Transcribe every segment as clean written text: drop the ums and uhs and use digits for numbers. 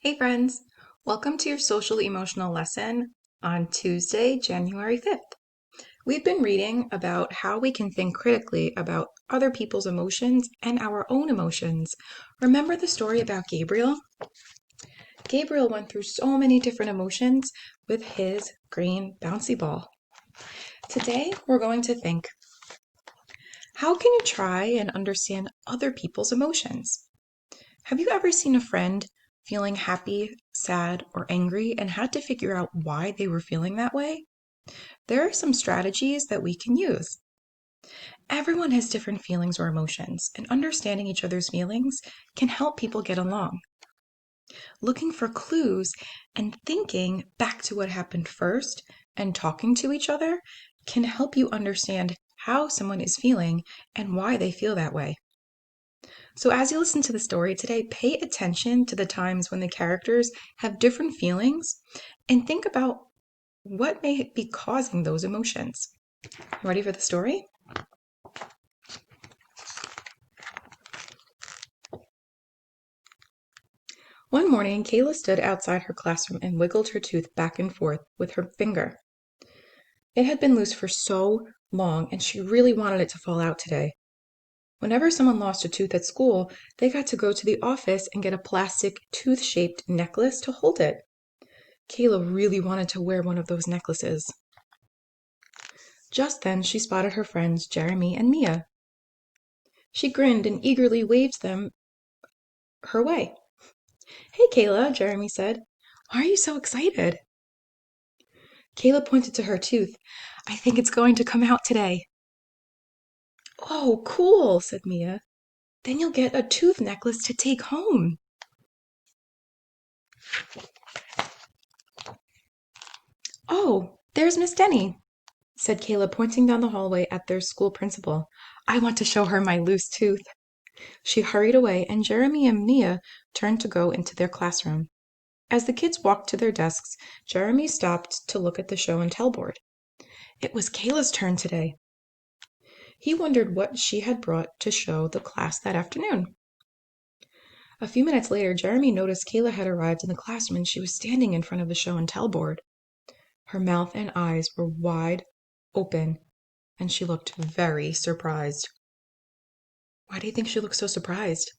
Hey friends, welcome to your social emotional lesson on Tuesday, January 5th. We've been reading about how we can think critically about other people's emotions and our own emotions. Remember the story about Gabriel? Gabriel went through so many different emotions with his green bouncy ball. Today, we're going to think, how can you try and understand other people's emotions? Have you ever seen a friend feeling happy, sad, or angry and had to figure out why they were feeling that way? There are some strategies that we can use. Everyone has different feelings or emotions, and understanding each other's feelings can help people get along. Looking for clues and thinking back to what happened first and talking to each other can help you understand how someone is feeling and why they feel that way. So, as you listen to the story today, pay attention to the times when the characters have different feelings and think about what may be causing those emotions. Ready for the story? One morning, Kayla stood outside her classroom and wiggled her tooth back and forth with her finger. It had been loose for so long, and she really wanted it to fall out today. Whenever someone lost a tooth at school, they got to go to the office and get a plastic tooth-shaped necklace to hold it. Kayla really wanted to wear one of those necklaces. Just then, she spotted her friends Jeremy and Mia. She grinned and eagerly waved them her way. "Hey, Kayla," Jeremy said. "Why are you so excited?" Kayla pointed to her tooth. "I think it's going to come out today." "Oh, cool," said Mia. "Then you'll get a tooth necklace to take home." "Oh, there's Miss Denny," said Kayla, pointing down the hallway at their school principal. "I want to show her my loose tooth." She hurried away, and Jeremy and Mia turned to go into their classroom. As the kids walked to their desks, Jeremy stopped to look at the show and tell board. It was Kayla's turn today. He wondered what she had brought to show the class that afternoon. A few minutes later, Jeremy noticed Kayla had arrived in the classroom and she was standing in front of the show and tell board. Her mouth and eyes were wide open, and she looked very surprised. Why do you think she looked so surprised?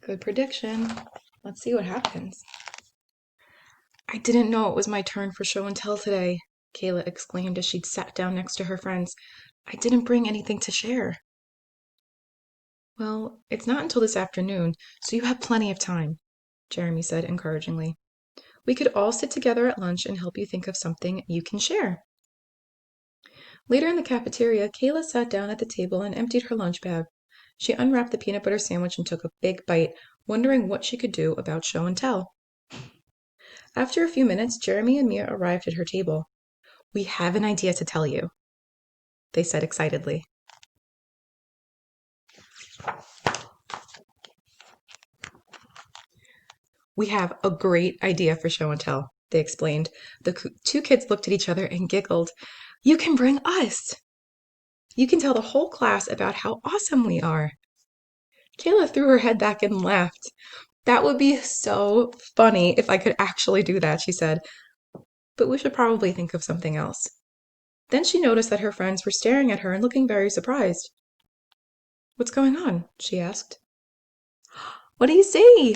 Good prediction. Let's see what happens. "I didn't know it was my turn for show and tell today," Kayla exclaimed as she sat down next to her friends. "I didn't bring anything to share." "Well, it's not until this afternoon, so you have plenty of time," Jeremy said encouragingly. "We could all sit together at lunch and help you think of something you can share." Later in the cafeteria, Kayla sat down at the table and emptied her lunch bag. She unwrapped the peanut butter sandwich and took a big bite, wondering what she could do about show and tell. After a few minutes, Jeremy and Mia arrived at her table. "We have an idea to tell you," they said excitedly. "We have a great idea for show and tell," they explained. The two kids looked at each other and giggled. "You can bring us! You can tell the whole class about how awesome we are." Kayla threw her head back and laughed. "That would be so funny if I could actually do that," she said. "But we should probably think of something else." Then she noticed that her friends were staring at her and looking very surprised. "What's going on?" she asked. "What do you see?"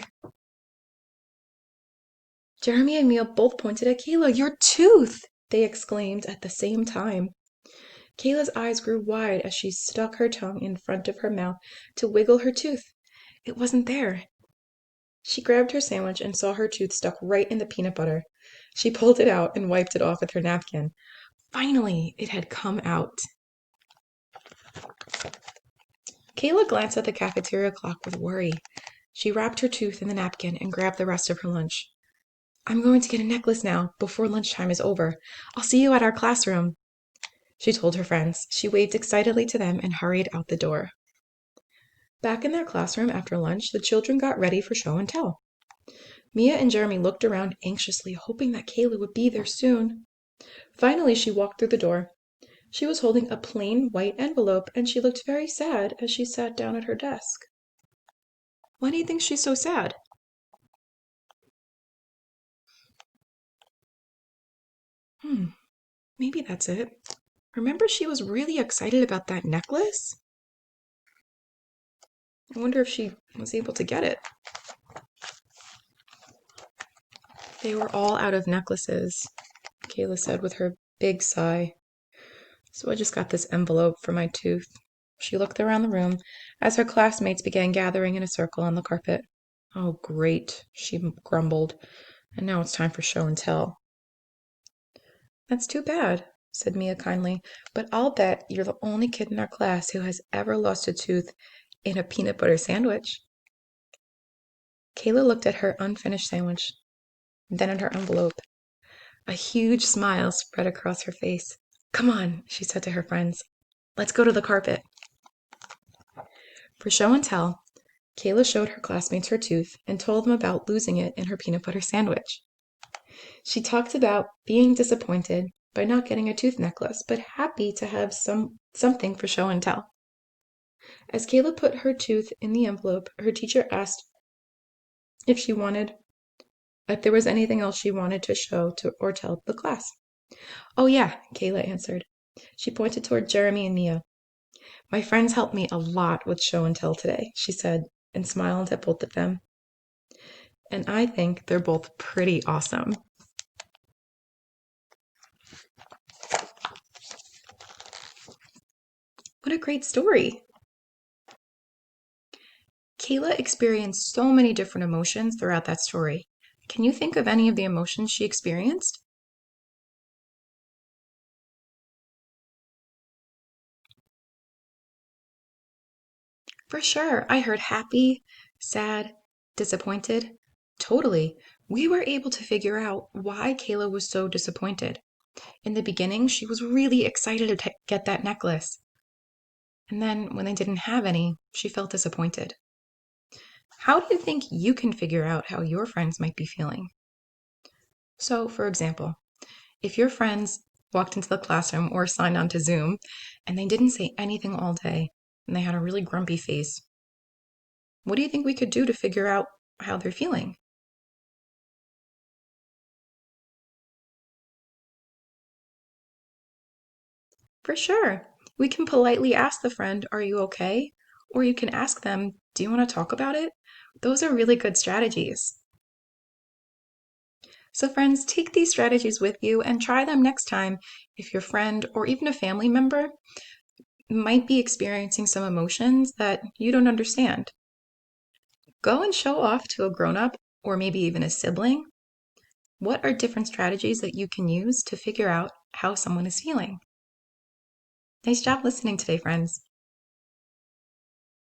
Jeremy and Mia both pointed at Kayla. "Your tooth!" they exclaimed at the same time. Kayla's eyes grew wide as she stuck her tongue in front of her mouth to wiggle her tooth. It wasn't there. She grabbed her sandwich and saw her tooth stuck right in the peanut butter. She pulled it out and wiped it off with her napkin. Finally, it had come out. Kayla glanced at the cafeteria clock with worry. She wrapped her tooth in the napkin and grabbed the rest of her lunch. "I'm going to get a necklace now, before lunchtime is over. I'll see you at our classroom," she told her friends. She waved excitedly to them and hurried out the door. Back in their classroom after lunch, the children got ready for show and tell. Mia and Jeremy looked around anxiously, hoping that Kayla would be there soon. Finally, she walked through the door. She was holding a plain white envelope, and she looked very sad as she sat down at her desk. Why do you think she's so sad? Maybe that's it. Remember, she was really excited about that necklace? I wonder if she was able to get it. They were all out of necklaces, Kayla said with her big sigh. So I just got this envelope for my tooth. She looked around the room as her classmates began gathering in a circle on the carpet. Oh, great, she grumbled. And now it's time for show and tell. That's too bad, said Mia kindly, but I'll bet you're the only kid in our class who has ever lost a tooth in a peanut butter sandwich. Kayla looked at her unfinished sandwich, then at her envelope. A huge smile spread across her face. Come on, she said to her friends. Let's go to the carpet. For show and tell, Kayla showed her classmates her tooth and told them about losing it in her peanut butter sandwich. She talked about being disappointed by not getting a tooth necklace, but happy to have something for show and tell. As Kayla put her tooth in the envelope, her teacher asked if there was anything else she wanted to show or tell the class. Oh yeah, Kayla answered. She pointed toward Jeremy and Mia. My friends helped me a lot with show and tell today, she said, and smiled at both of them. And I think they're both pretty awesome. What a great story. Kayla experienced so many different emotions throughout that story. Can you think of any of the emotions she experienced? For sure. I heard happy, sad, disappointed. Totally. We were able to figure out why Kayla was so disappointed. In the beginning, she was really excited to get that necklace. And then when they didn't have any, she felt disappointed. How do you think you can figure out how your friends might be feeling? So, for example, if your friends walked into the classroom or signed on to Zoom and they didn't say anything all day and they had a really grumpy face, what do you think we could do to figure out how they're feeling? For sure. We can politely ask the friend, are you okay? Or you can ask them, do you want to talk about it? Those are really good strategies. So, friends, take these strategies with you and try them next time if your friend or even a family member might be experiencing some emotions that you don't understand. Go and show off to a grown up or maybe even a sibling. What are different strategies that you can use to figure out how someone is feeling? Nice job listening today, friends.